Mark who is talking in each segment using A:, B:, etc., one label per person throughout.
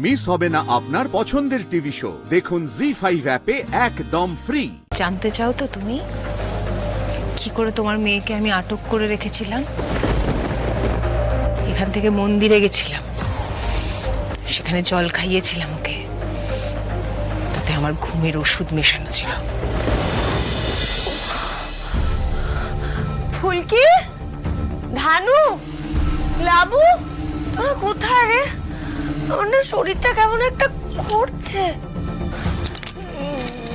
A: Miss হবে না আপনার পছন্দের টিভি শো। দেখুন জি5 অ্যাপে একদম ফ্রি।
B: জানতে চাও তো তুমি কি করে তোমার মেয়েকে আমি আটক করে রেখেছিলাম? এখান থেকে মন্দিরে গেছিলাম, সেখানে জল খাইয়েছিলাম ওকে, তাতে আমার ঘুমের ওষুধ মেশানো ছিল।
C: ফুলকি, ধানু, লাবু, তোরা কোথায় রে? আমার না শরীরটা কেমন একটা করছে।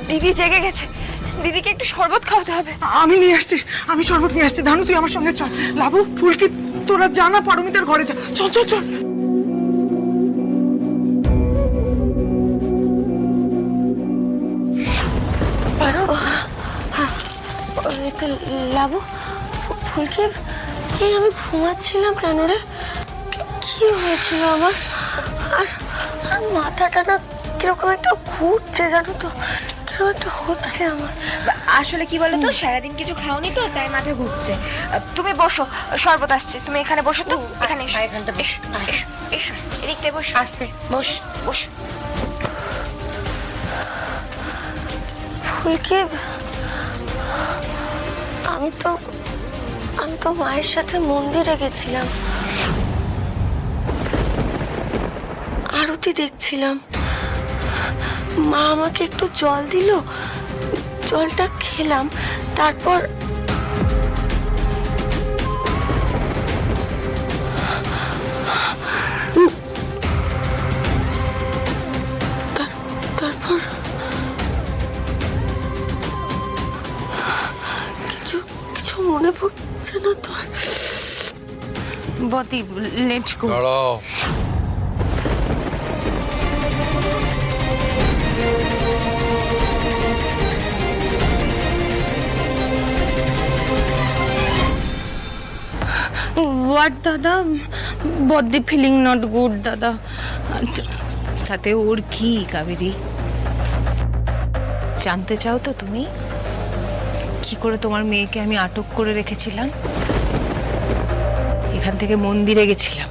C: দিদি জেগে গেছে, দিদিকে একটু শরবত খাওয়াতে হবে।
D: আমি নিয়ে আসছি, আমি শরবত নিয়ে আসছি। ধানু তুই আমার সঙ্গে চল। লাবু, ফুলকি, তোরা জানা পারমিতার ঘরে যা। চল চল চল।
C: এই তো লাবু, ফুলকি, এই আমি ঘুমাচ্ছিলাম কেন রে? কি হয়েছিল আমার? আর আর মাথাটা না কিরকম একটা ঘুরছে, জানো তো, কিরকম একটা হচ্ছে আমার।
E: আসলে কি বলো তো, সারাদিন কিছু খাওনি তো, তাই মাথা ঘুরছে। তুমি বসো, শরবত আসছে, তুমি এখানে বসো তো। এখানে এসো, এখানটা বেশ, এসো এসো, এদিকটায় বসো।
C: আস্তে বস
E: বস।
C: ফুলকি, আমি তো মায়ের সাথে মন্দিরে গেছিলাম, আরতি দেখছিলাম। মা আমাকে একটু জল দিল, জলটা খেলাম, তারপর তারপর কিছু কিছু মনে পড়ছে না তো।
B: বদি, লেটস গো।
F: দাঁড়াও।
B: হোয়াট দাদা? বদি ফিলিং নট গুড দাদা। তাতে ওর কি কাবেরী? জানতে চাও তো তুমি কি করে তোমার মেয়েকে আমি আটক করে রেখেছিলাম? এখান থেকে মন্দিরে গেছিলাম,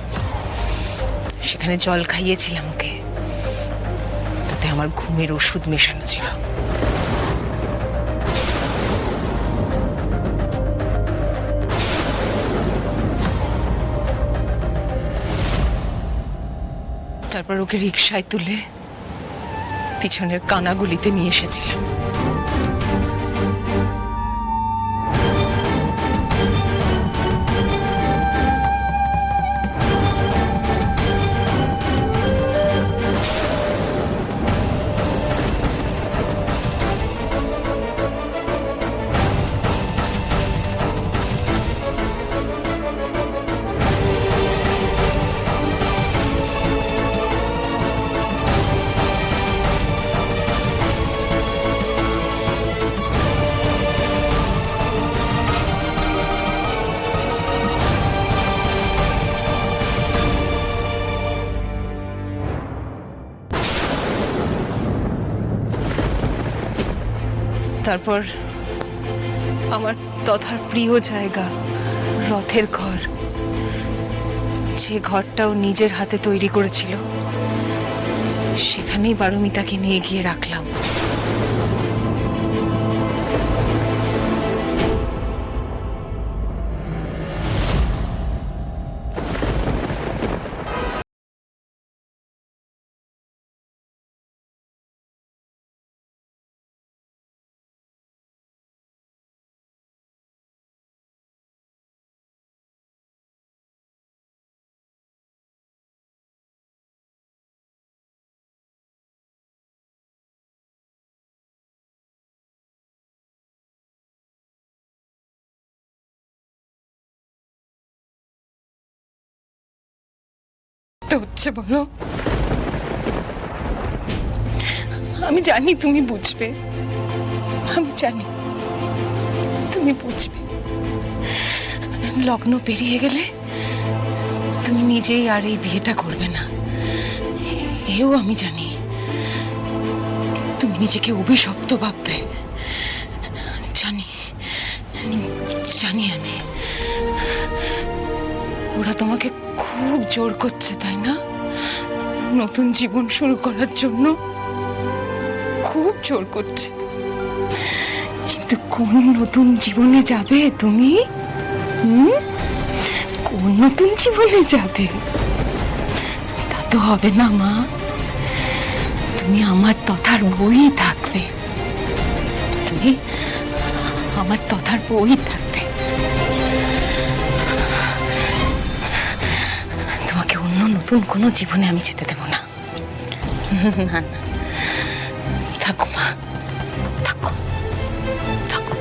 B: সেখানে জল খাইয়েছিলাম ওকে, তাতে আমার ঘুমের ওষুধ মেশানো ছিল। তারপর ওকে রিকশায় তুলে পিছনের কানাগুলিতে নিয়ে এসেছিলাম। তারপর আমার তথার প্রিয় জায়গা, রথের ঘর, যে ঘরটাও নিজের হাতে তৈরি করেছিল, সেখানেই পারমিতাকে নিয়ে গিয়ে রাখলাম। হচ্ছে বলো? আমি জানি তুমি বুঝবে, আমি জানি তুমি বুঝবে। লগ্ন পেরিয়ে গেলে তুমি নিজেই আর এই বিয়েটা করবে না, এও আমি জানি। তুমি নিজেকে অভিশপ্ত ভাববে, জানি জানি আমি। ওরা তোমাকে খুব জোর করছে, তাই না? নতুন জীবন শুরু করার জন্য খুব জোর করছে, কিন্তু কোন নতুন জীবনে যাবে তুমি? কোন নতুন জীবনে যাবে? তা তো হবে না মা, তুমি আমার তথার বই থাকবে, তুমি আমার তথার বই থাকবে। তোমাকে অন্য নতুন কোনো জীবনে আমি যেতে দেব না। না না, থাকো মা, থাকো থাকো।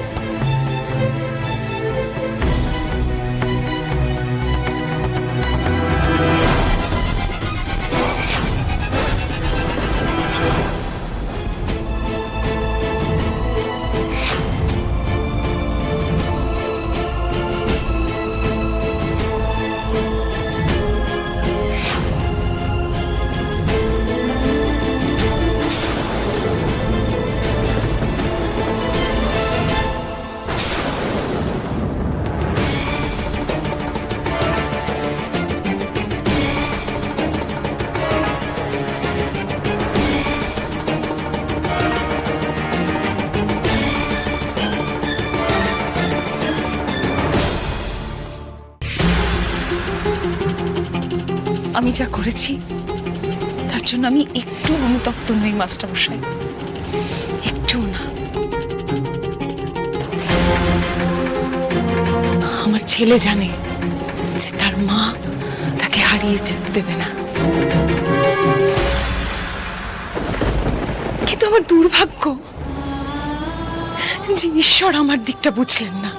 B: আমি যা করেছি তার জন্য আমি একটু অনুতপ্ত নই মাস্টারমশাই, একটু না। আমার ছেলে জানে যে তার মা তাকে হারিয়ে যেতে দেবে না, কিন্তু আমার দুর্ভাগ্য যে ঈশ্বর আমার দিকটা বুঝলেন না।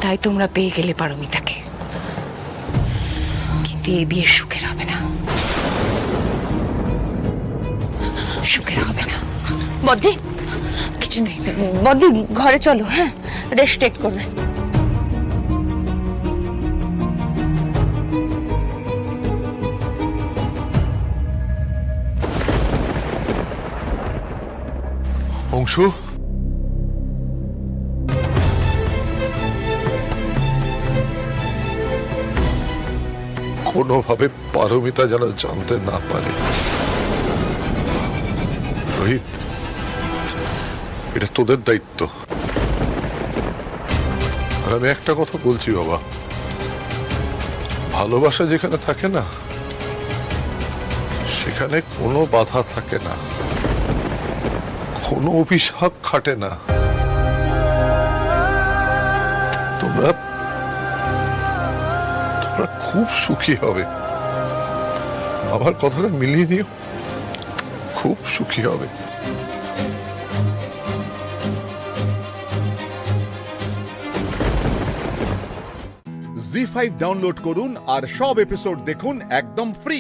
B: তাই তোমরা পেয়ে গেলে পারমিতাকে, কিন্তু এই বিয়ে সুখের হবে না, সুখের হবে না। বদ্দি, কিছুতেই না। বদ্দি, ঘরে চলো, হ্যাঁ, রেস্ট টেক করবে।
F: অংশু, কোনোভাবে পারমিতা যেন জানতে না পারে। রোহিত, এটা তোদের দায়িত্ব। আর আমি একটা কথা বলছি বাবা, ভালোবাসা যেখানে থাকে না সেখানে কোনো বাধা থাকে না, কোনো অভিশাপ খাটে না। তোমরা খুব সুখী হবে, আমার কথাটা মিলিয়ে নিও, খুব সুখী হবে।
A: জি5 ডাউনলোড করুন আর সব এপিসোড দেখুন একদম ফ্রি।